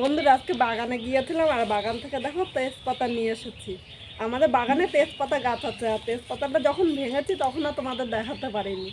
বন্ধুরা আজকে বাগানে গিয়েছিলাম আর বাগান থেকে দেখো তেজপাতা নিয়ে এসেছি। আমাদের বাগানে তেজপাতা গাছ আছে, আর তেজপাতাটা যখন ভেঙেছি তখন আর তোমাদের দেখাতে পারিনি।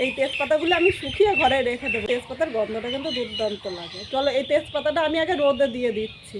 এই তেজপাতাগুলো আমি শুকিয়ে ঘরে রেখে দেবো। তেজপাতার গন্ধটা কিন্তু দুর্দান্ত লাগে। চলো এই তেজপাতাটা আমি আগে রোদে দিয়ে দিচ্ছি।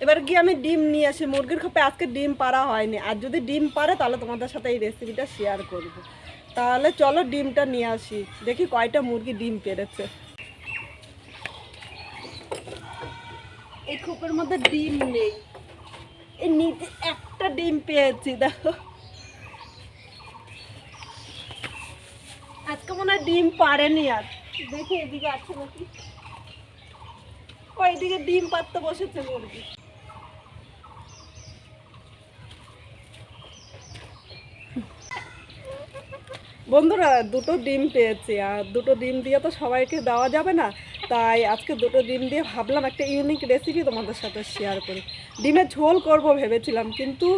এবার গিয়ে আমি ডিম নিয়ে আসি। মুরগির খোপে আজকে ডিম পাড়া হয়নি, আর যদি ডিম পারে তাহলে তোমাদের সাথে এই রেসিপিটা শেয়ার করব। তাহলে চলো ডিমটা নিয়ে আসি, দেখি কয়টা মুরগি ডিম পেড়েছে। এই খোপের মধ্যে ডিম নেই, এই নিচে একটা ডিম পেয়েছি দেখো। আজকে মনে হয় ডিম পারেনি। আর দেখি এদিকে আছে নাকি। ওইদিকে ডিম পাড়তে বসেছে মুরগি। বন্ধুরা দুটো ডিম পেয়েছি, আর দুটো ডিম দিয়ে তো সবাইকে দেওয়া যাবে না, তাই আজকে দুটো ডিম দিয়ে ভাবলাম একটা ইউনিক রেসিপি তোমাদের সাথে শেয়ার করি। ডিমের ঝোল করব ভেবেছিলাম, কিন্তু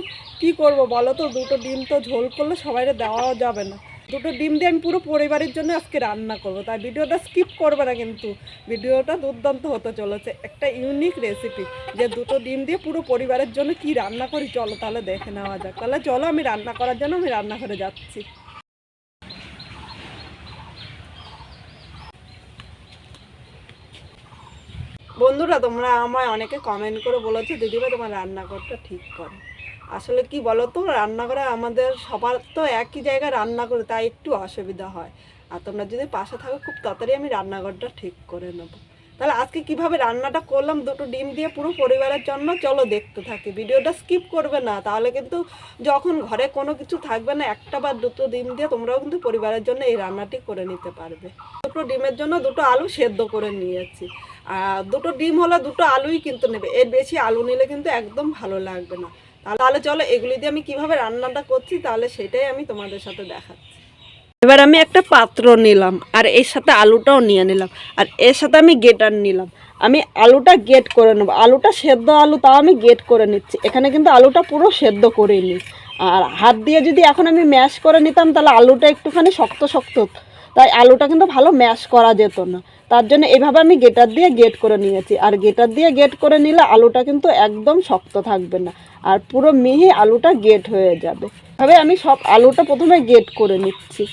কি করব বলো তো, দুটো ডিম তো ঝোল করলে সবাইকে দেওয়াও যাবে না। দুটো ডিম দিয়ে আমি পুরো পরিবারের জন্য আজকে রান্না করব, তাই ভিডিওটা স্কিপ করবে না, কিন্তু ভিডিওটা দুর্দান্ত হতে চলেছে। একটা ইউনিক রেসিপি যে দুটো ডিম দিয়ে পুরো পরিবারের জন্য কি রান্না করি, চলো তাহলে দেখে নেওয়া যাক। তাহলে চলো আমি রান্না করার জন্য আমি রান্নাঘরে যাচ্ছি। বন্ধুরা তোমরা আমায় অনেকে কমেন্ট করে বলেছো দিদিভাই তোমার রান্নাঘরটা ঠিক করো। আসলে কি বলো তো, রান্নাঘরে আমাদের সবার তো একই জায়গায় রান্না করে, তাই একটু অসুবিধা হয়। আর তোমরা যদি পাশে থাকো খুব তাড়াতাড়ি আমি রান্নাঘরটা ঠিক করে নেবো। তাহলে আজকে কিভাবে রান্নাটা করলাম দুটো ডিম দিয়ে পুরো পরিবারের জন্য, চলো দেখতে থাকি। ভিডিওটা স্কিপ করবে না, তাহলে কিন্তু যখন ঘরে কোনো কিছু থাকবে না, একটা বা দুটো ডিম দিয়ে তোমরাও কিন্তু পরিবারের জন্য এই রান্নাটি করে নিতে পারবে। দুটো ডিমের জন্য দুটো আলু সেদ্ধ করে নিয়েছি। আর দুটো ডিম হলে দুটো আলুই কিন্তু নেবে, এর বেশি আলু নিলে কিন্তু একদম ভালো লাগবে না। তাহলে চলো এগুলি দিয়ে আমি কিভাবে রান্নাটা করছি তাহলে সেটাই আমি তোমাদের সাথে দেখাচ্ছি। এবার আমি একটা পাত্র নিলাম, আর এর সাথে আলুটাও নিয়ে নিলাম, আর এর সাথে আমি গেটার নিলাম। আমি আলুটা গেট করে নেবো। আলুটা সেদ্ধ আলু, তাও আমি গেট করে নিচ্ছি। এখানে কিন্তু আলুটা পুরো সেদ্ধ করে নিই। আর হাত দিয়ে যদি এখন আমি ম্যাশ করে নিতাম তাহলে আলুটা একটুখানি শক্ত শক্ত, তাই আলুটা কিন্তু ভালো ম্যাশ করা যেত না। তার জন্য এভাবে আমি গেটার দিয়ে গেট করে নিয়েছি। আর গেটার দিয়ে গেট করে নিলে আলুটা কিন্তু একদম শক্ত থাকবে না, আর পুরো মিহি আলুটা গেট হয়ে যাবে। এভাবে আমি সব আলুটা প্রথমে গেট করে নিচ্ছি।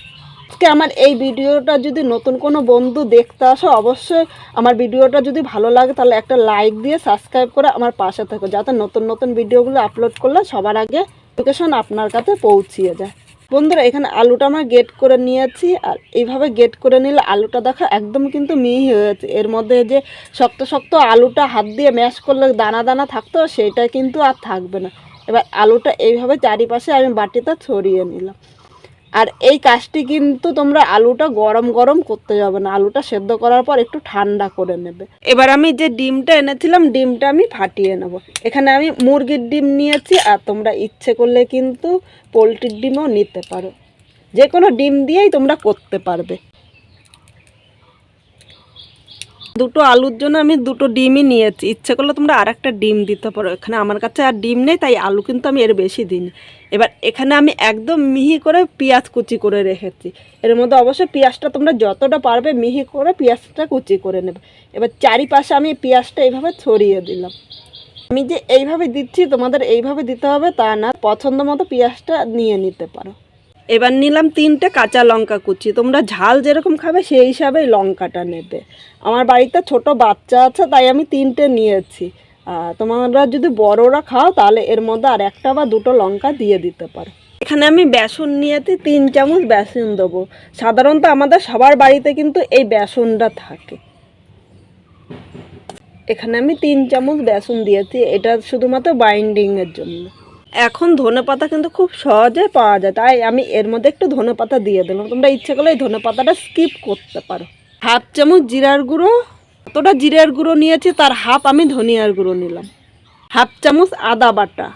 আজকে আমার এই ভিডিওটা যদি নতুন কোনো বন্ধু দেখতে আসো, অবশ্যই আমার ভিডিওটা যদি ভালো লাগে তাহলে একটা লাইক দিয়ে সাবস্ক্রাইব করে আমার পাশে থাকো, যাতে নতুন নতুন ভিডিওগুলো আপলোড করলে সবার আগে নোটিফিকেশন আপনার কাছে পৌঁছিয়ে যায়। বন্ধুরা এখানে আলুটা আমার গেট করে নিয়েছি, আর এইভাবে গেট করে নিলে আলুটা দেখা একদম কিন্তু মিহি হয়েছে। এর মধ্যে যে শক্ত শক্ত আলুটা হাত দিয়ে ম্যাশ করলে দানা দানা থাকতো, সেটা কিন্তু আর থাকবে না। এবার আলুটা এইভাবে চারিপাশে আমি বাটিতে ছড়িয়ে নিলাম। আর এই কাজটি কিন্তু তোমরা আলুটা গরম গরম করতে যাবে না, আলুটা সেদ্ধ করার পর একটু ঠান্ডা করে নেবে। এবার আমি যে ডিমটা এনেছিলাম ডিমটা আমি ফাটিয়ে নেব। এখানে আমি মুরগির ডিম নিয়েছি, আর তোমরা ইচ্ছে করলে কিন্তু পোলট্রির ডিমও নিতে পারো, যে কোনো ডিম দিয়েই তোমরা করতে পারবে। দুটো আলুর জন্য আমি দুটো ডিমই নিয়েছি, ইচ্ছে করলে তোমরা আর একটা ডিম দিতে পারো। এখানে আমার কাছে আর ডিম নেই, তাই আলু কিন্তু আমি এর বেশি দিইনি। এবার এখানে আমি একদম মিহি করে পেঁয়াজ কুচি করে রেখেছি। এর মধ্যে অবশ্যই পেঁয়াজটা তোমরা যতটা পারবে মিহি করে পেঁয়াজটা কুচি করে নেবে। এবার চারিপাশে আমি পেঁয়াজটা এইভাবে ছড়িয়ে দিলাম। আমি যে এইভাবে দিচ্ছি তোমাদের এইভাবে দিতে হবে তা না, পছন্দ মতো পেঁয়াজটা নিয়ে নিতে পারো। এবার নিলাম 3টে কাঁচা লঙ্কা কুচি। তোমরা ঝাল যেরকম খাবে সেই হিসাবে লঙ্কাটা নেবে। আমার বাড়িতে ছোট বাচ্চা আছে, তাই আমি 3টে নিয়েছি। তোমরা যদি বড়রা খাও তাহলে এর মধ্যে আর একটা বা দুটো লঙ্কা দিয়ে দিতে পারো। এখানে আমি বেসন নিয়েছি, 3 চামচ বেসন দেবো। সাধারণত আমাদের সবার বাড়িতে কিন্তু এই বেসনটা থাকে। এখানে আমি 3 চামচ বেসন দিয়েছি, এটা শুধুমাত্র বাইন্ডিংয়ের জন্য। এখন ধনেপাতা কিন্তু খুব সহজে পাওয়া যায়, তাই আমি এর মধ্যে একটু ধনেপাতা দিয়ে দিলাম। তোমরা ইচ্ছে করলে এই ধনেপাতাটা স্কিপ করতে পারো। হাফ চামচ জিরার গুঁড়ো, যতটা জিরার গুঁড়ো নিয়েছি তার হাফ আমি ধনিয়ার গুঁড়ো নিলাম। হাফ চামচ আদা বাটা,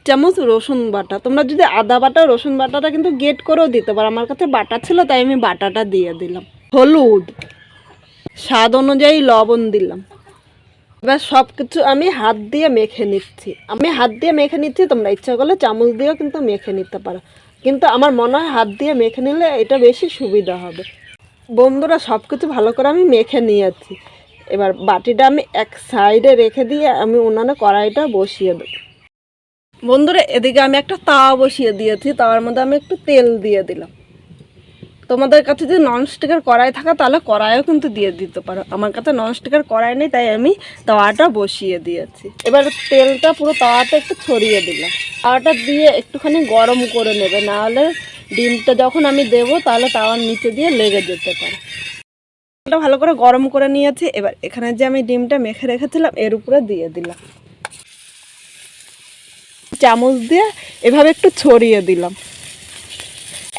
চামচ রসুন বাটা। তোমরা যদি আদা বাটা রসুন বাটাটা কিন্তু গেট করেও দিতে পারো, আমার কাছে বাটা ছিল তাই আমি বাটাটা দিয়ে দিলাম। হলুদ, স্বাদ অনুযায়ী লবণ দিলাম। এবার সব কিছু আমি হাত দিয়ে মেখে নিচ্ছি। তোমরা ইচ্ছা করলে চামচ দিয়েও কিন্তু মেখে নিতে পারো, কিন্তু আমার মনে হয় হাত দিয়ে মেখে নিলে এটা বেশি সুবিধা হবে। বন্ধুরা সব কিছু ভালো করে আমি মেখে নিয়েছি। এবার বাটিটা আমি এক সাইডে রেখে দিয়ে আমি উনানে কড়াইটা বসিয়ে দেবো। বন্ধুরা এদিকে আমি একটা তাওয়া বসিয়ে দিয়েছি, তাওয়ার মধ্যে আমি একটু তেল দিয়ে দিলাম। তোমাদের কাছে যদি ননস্টিকের কড়াই থাকে তাহলে কড়াইও কিন্তু দিয়ে দিতে পারো। আমার কাছে ননস্টিকের কড়াই নেই, তাই আমি তাওয়াটা বসিয়ে দিয়েছি। এবার তেলটা পুরো তাওয়াতে একটু ছড়িয়ে দিলাম। তাওয়াটা দিয়ে একটুখানি গরম করে নেবে, নাহলে ডিমটা যখন আমি দেবো তাহলে তাওয়ার নিচে দিয়ে লেগে যেতে পারে। তেলটা ভালো করে গরম করে নিয়েছি। এবার এখানে যে আমি ডিমটা মেখে রেখেছিলাম এর উপরে দিয়ে দিলাম, চামচ দিয়ে এভাবে একটু ছড়িয়ে দিলাম।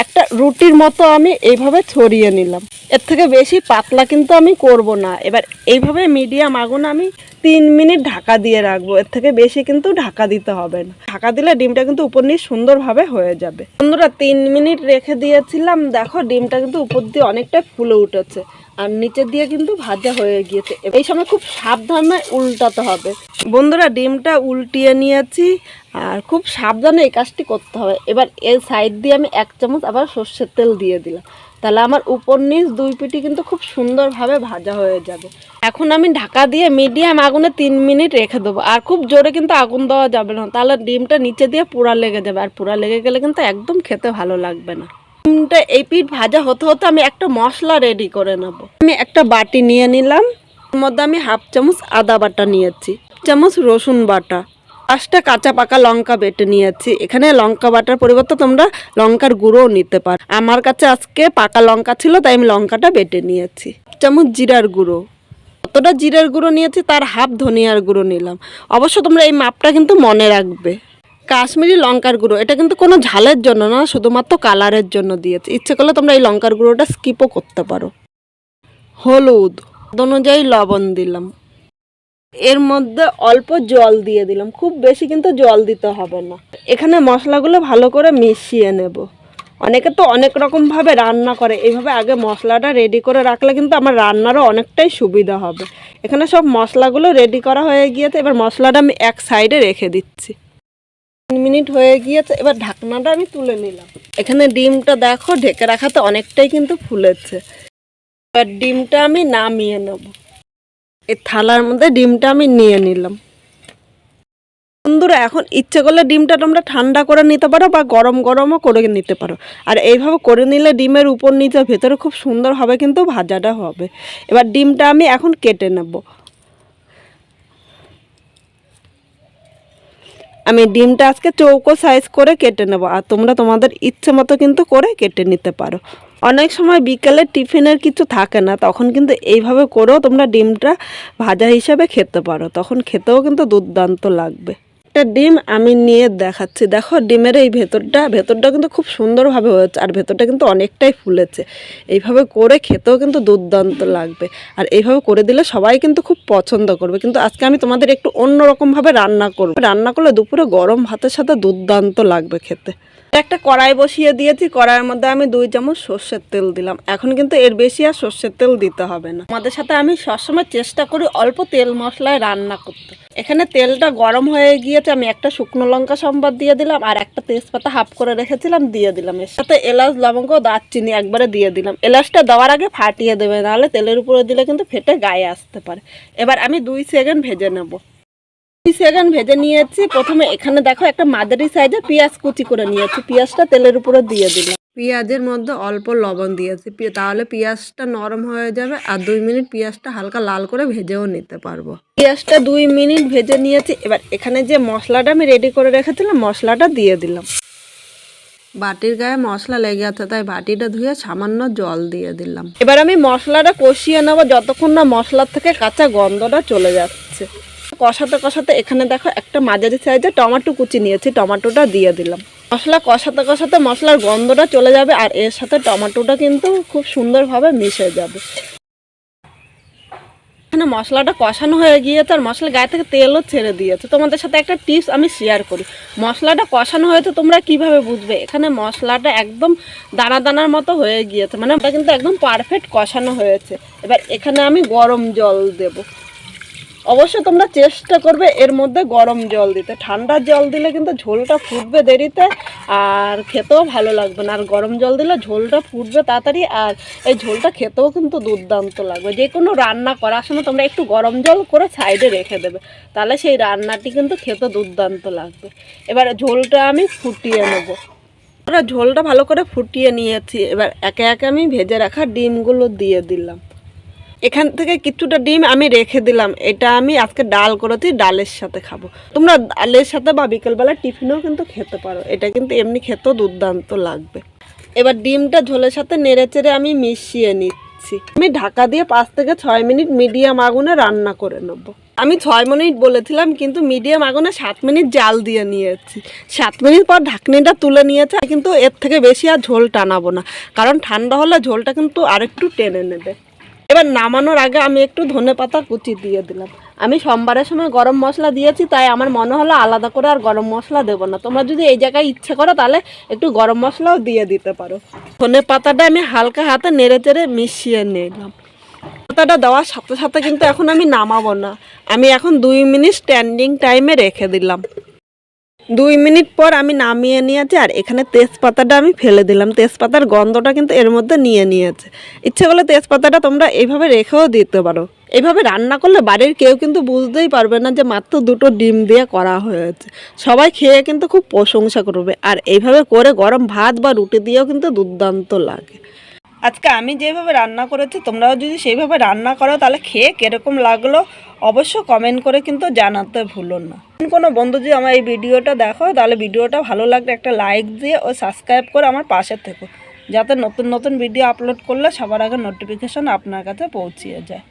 একটা রুটির মতো আমি এইভাবে ছড়িয়ে নিলাম। এর থেকে বেশি পাতলা কিন্তু আমি করব না। এবার এইভাবে মিডিয়াম আগুন আমি 3 মিনিট ঢাকা দিয়ে রাখবো। এর থেকে বেশি কিন্তু ঢাকা দিতে হবে না। ঢাকা দিলে ডিমটা কিন্তু উপর নিচ সুন্দরভাবে হয়ে যাবে। বন্ধুরা 3 মিনিট রেখে দিয়েছিলাম, দেখো ডিমটা কিন্তু উপর দিয়ে অনেকটা ফুলে উঠেছে আর নিচে দিয়ে কিন্তু ভাজা হয়ে গিয়েছে। এই সময় খুব সাবধানে উল্টাতে হবে। বন্ধুরা ডিমটা উল্টিয়ে নিয়েছি আর খুব সাবধানে এই কাজটি করতে হবে। এবার এই সাইড দিয়ে আমি 1 চামচ আবার সর্ষের তেল দিয়ে দিলাম, তাহলে আমার উপর নিচ 2 পিঠই কিন্তু খুব সুন্দরভাবে ভাজা হয়ে যাবে। এখন আমি ঢাকা দিয়ে মিডিয়াম আগুনে 3 মিনিট রেখে দেবো। আর খুব জোরে কিন্তু আগুন দেওয়া যাবে না, তাহলে ডিমটা নিচে দিয়ে পুরা লেগে যাবে, আর পুরা লেগে গেলে কিন্তু একদম খেতে ভালো লাগবে না। ডিমটা এই পিঠ ভাজা হতে হতে আমি একটা মশলা রেডি করে নেব। আমি একটা বাটি নিয়ে নিলাম, এর মধ্যে আমি 1/2 চামচ আদা বাটা নিয়েছি, 1 চামচ রসুন বাটা, 5টা কাঁচা পাকা লঙ্কা বেটে নিয়েছি। এখানে লঙ্কা বাটার পরিবর্তে তোমরা লঙ্কার গুঁড়োও নিতে পারো। আমার কাছে আজকে পাকা লঙ্কা ছিল তাই আমি লঙ্কাটা বেটে নিয়েছি। 1 চামচ জিরার গুঁড়ো, যতটা জিরার গুঁড়ো নিয়েছি তার হাফ ধনিয়ার গুঁড়ো নিলাম। অবশ্য তোমরা এই মাপটা কিন্তু মনে রাখবে। কাশ্মীরি লঙ্কার গুঁড়ো, এটা কিন্তু কোনো ঝালের জন্য না, শুধুমাত্র কালারের জন্য দিয়েছি। ইচ্ছে করলে তোমরা এই লঙ্কার গুঁড়োটা স্কিপও করতে পারো। হলুদ অনুযায়ী লবণ দিলাম, এর মধ্যে অল্প জল দিয়ে দিলাম, খুব বেশি কিন্তু জল দিতে হবে না। এখানে মশলাগুলো ভালো করে মিশিয়ে নেব। অনেকে তো অনেক রকমভাবে রান্না করে, এইভাবে আগে মশলাটা রেডি করে রাখলে কিন্তু আমার রান্নারও অনেকটাই সুবিধা হবে। এখানে সব মশলাগুলো রেডি করা হয়ে গিয়েছে। এবার মশলাটা আমি এক সাইডে রেখে দিচ্ছি। 3 মিনিট হয়ে গিয়েছে, এবার ঢাকনাটা আমি তুলে নিলাম। এখানে ডিমটা দেখো ঢেকে রাখাতে অনেকটাই কিন্তু ফুলেছে। এবার ডিমটা আমি নামিয়ে নেব। এই থালার মধ্যে ডিমটা আমি নিয়ে নিলাম। বন্ধুরা এখন ইচ্ছে করলে ডিমটা তোমরা ঠান্ডা করে নিতে পারো বা গরম গরমও করে নিতে পারো। আর এইভাবে করে নিলে ডিমের উপর নিচে ভেতরে খুব সুন্দরভাবে কিন্তু ভাজাটা হবে। এবার ডিমটা আমি এখন কেটে নেব। আমি ডিমটা আজকে চৌকো সাইজ করে কেটে নেব, আর তোমরা তোমাদের ইচ্ছে মতো কিন্তু করে কেটে নিতে পারো। অনেক সময় বিকেলে টিফিনের কিছু থাকে না, তখন কিন্তু এইভাবে করেও তোমরা ডিমটা ভাজা হিসাবে খেতে পারো, তখন খেতেও কিন্তু দুর্দান্ত লাগবে। একটা ডিম আমি নিয়ে দেখাচ্ছি, দেখো ডিমের এই ভেতরটা কিন্তু খুব সুন্দরভাবে হয়েছে, আর ভেতরটা কিন্তু অনেকটাই ফুলেছে। এইভাবে করে খেতেও কিন্তু দুর্দান্ত লাগবে, আর এইভাবে করে দিলে সবাই কিন্তু খুব পছন্দ করবে। কিন্তু আজকে আমি তোমাদের একটু অন্যরকমভাবে রান্না করলে দুপুরে গরম ভাতের সাথে দুর্দান্ত লাগবে খেতে। একটা কড়াই বসিয়ে দিয়েছি, কড়াইয়ের মধ্যে আমি 2 চামচ সর্ষের তেল দিলাম। এখন কিন্তু এর বেশি আর সর্ষের তেল দিতে হবে না। আমাদের সাথে আমি সবসময় চেষ্টা করি অল্প তেল মশলায় রান্না করতে। এখানে তেলটা গরম হয়ে গিয়েছে, আমি একটা শুকনো লঙ্কা সম্বাদ দিয়ে দিলাম, আর একটা তেজপাতা হাফ করে রেখেছিলাম দিয়ে দিলাম। এর সাথে এলাচ লবঙ্গ দারচিনি একবারে দিয়ে দিলাম। এলাচটা দেওয়ার আগে ফাটিয়ে দেবে, নাহলে তেলের উপরে দিলে কিন্তু ফেটে গায়ে আসতে পারে। এবার আমি 2 সেকেন্ড ভেজে নেব। 2 সেকেন্ড ভেজে নিয়েছি। প্রথমে এখানে দেখো একটা মাঝারি সাইজে পেঁয়াজ কুচি করে নিয়েছি, পেঁয়াজটা তেলের উপরে দিয়ে দিলাম। পেঁয়াজের মধ্যে অল্প লবণ দিয়েছি, তাহলে পেঁয়াজটা নরম হয়ে যাবে, আর 2 মিনিট পেঁয়াজটা হালকা লাল করে ভেজেও নিতে পারবো। পেঁয়াজটা 2 মিনিট ভেজে নিয়েছি। এবার এখানে যে মশলাটা আমি রেডি করে রেখেছিলাম মশলাটা দিয়ে দিলাম। বাটির গায়ে মশলা লেগে আছে, তাই বাটিটা ধুয়ে সামান্য জল দিয়ে দিলাম। এবার আমি মশলাটা কষিয়ে নেবো যতক্ষণ না মশলার থেকে কাঁচা গন্ধটা চলে যাচ্ছে। কষাতে কষাতে এখানে দেখো একটা মাঝারি সাইজে টমেটো কুচি নিয়েছি, টমেটোটা দিয়ে দিলাম। মশলা কষাতে কষাতে মশলার গন্ধটা চলে যাবে, আর এর সাথে টমেটোটা কিন্তু খুব সুন্দরভাবে মিশে যাবে। এখানে মশলাটা কষানো হয়ে গিয়েছে, আর মশলার গায়ে থেকে তেলও ছেড়ে দিয়েছে। তোমাদের সাথে একটা টিপস আমি শেয়ার করি, মশলাটা কষানো হয়েছে তোমরা কিভাবে বুঝবে? এখানে মশলাটা একদম দানা দানার মতো হয়ে গিয়েছে, মানে ওটা কিন্তু একদম পারফেক্ট কষানো হয়েছে। এবার এখানে আমি গরম জল দেব। অবশ্য তোমরা চেষ্টা করবে এর মধ্যে গরম জল দিতে, ঠান্ডা জল দিলে কিন্তু ঝোলটা ফুটবে দেরিতে আর খেতেও ভালো লাগবে না, আর গরম জল দিলে ঝোলটা ফুটবে তাড়াতাড়ি আর এই ঝোলটা খেতেও কিন্তু দুর্দান্ত লাগবে। যে কোনো রান্না করার সময় তোমরা একটু গরম জল করে সাইডে রেখে দেবে, তাহলে সেই রান্নাটি কিন্তু খেতে দুর্দান্ত লাগবে। এবার ঝোলটা আমি ফুটিয়ে নেব। আমরা ঝোলটা ভালো করে ফুটিয়ে নিয়েছি, এবার একে একে আমি ভেজে রাখা ডিমগুলো দিয়ে দিলাম। এখান থেকে কিছুটা ডিম আমি রেখে দিলাম, এটা আমি আজকে ডাল করেছি, ডালের সাথে খাবো। তোমরা ডালের সাথে বা বিকেলবেলা টিফিনেও কিন্তু খেতে পারো, এটা কিন্তু এমনি খেতেও দুর্দান্ত লাগবে। এবার ডিমটা ঝোলের সাথে নেড়ে চেড়ে আমি মিশিয়ে নিচ্ছি। আমি ঢাকা দিয়ে 5 থেকে 6 মিনিট মিডিয়াম আগুনে রান্না করে নেব। আমি 6 মিনিট বলেছিলাম কিন্তু মিডিয়াম আগুনে 7 মিনিট জাল দিয়ে নিয়েছি। 7 মিনিট পর ঢাকনিটা তুলে নিয়েছে, কিন্তু এর থেকে বেশি আর ঝোল টানাবো না, কারণ ঠান্ডা হলে ঝোলটা কিন্তু আরেকটু টেনে নেবে। এবার নামানোর আগে আমি একটু ধনেপাতা কুচি দিয়ে দিলাম। আমি সোমবারের সময় গরম মশলা দিয়েছি, তাই আমার মনে হলো আলাদা করে আর গরম মশলা দেবো না। তোমরা যদি এই জায়গায় ইচ্ছে করো তাহলে একটু গরম মশলাও দিয়ে দিতে পারো। ধনেপাতাটা আমি হালকা হাতে নেড়ে চেড়ে মিশিয়ে নিলাম। পাতাটা দেওয়ার সাথে সাথে কিন্তু এখন আমি নামাবো না, আমি এখন 2 মিনিট স্ট্যান্ডিং টাইমে রেখে দিলাম। 2 মিনিট পর আমি নামিয়ে নিয়েছি, আর এখানে তেজপাতাটা আমি ফেলে দিলাম। তেজপাতার গন্ধটা কিন্তু এর মধ্যে নিয়েছে। ইচ্ছে করলে তেজপাতাটা তোমরা এইভাবে রেখেও দিতে পারো। এইভাবে রান্না করলে বাড়ির কেউ কিন্তু বুঝতেই পারবে না যে মাত্র 2টো ডিম দিয়ে করা হয়েছে। সবাই খেয়ে কিন্তু খুব প্রশংসা করবে, আর এইভাবে করে গরম ভাত বা রুটি দিয়েও কিন্তু দুর্দান্ত লাগে। আজকে আমি যেভাবে রান্না করেছি তোমরাও যদি সেইভাবে রান্না করো তাহলে খেয়ে কীরকম লাগলো অবশ্য কমেন্ট করে কিন্তু জানাতে ভুলো না। কোনো বন্ধু যদি আমার এই ভিডিওটা দেখো তাহলে ভিডিওটা ভালো লাগলে একটা লাইক দিয়ে ও সাবস্ক্রাইব করে আমার পাশে থেকো, যাতে নতুন নতুন ভিডিও আপলোড করলে সবার আগে নোটিফিকেশান আপনার কাছে পৌঁছিয়ে যায়।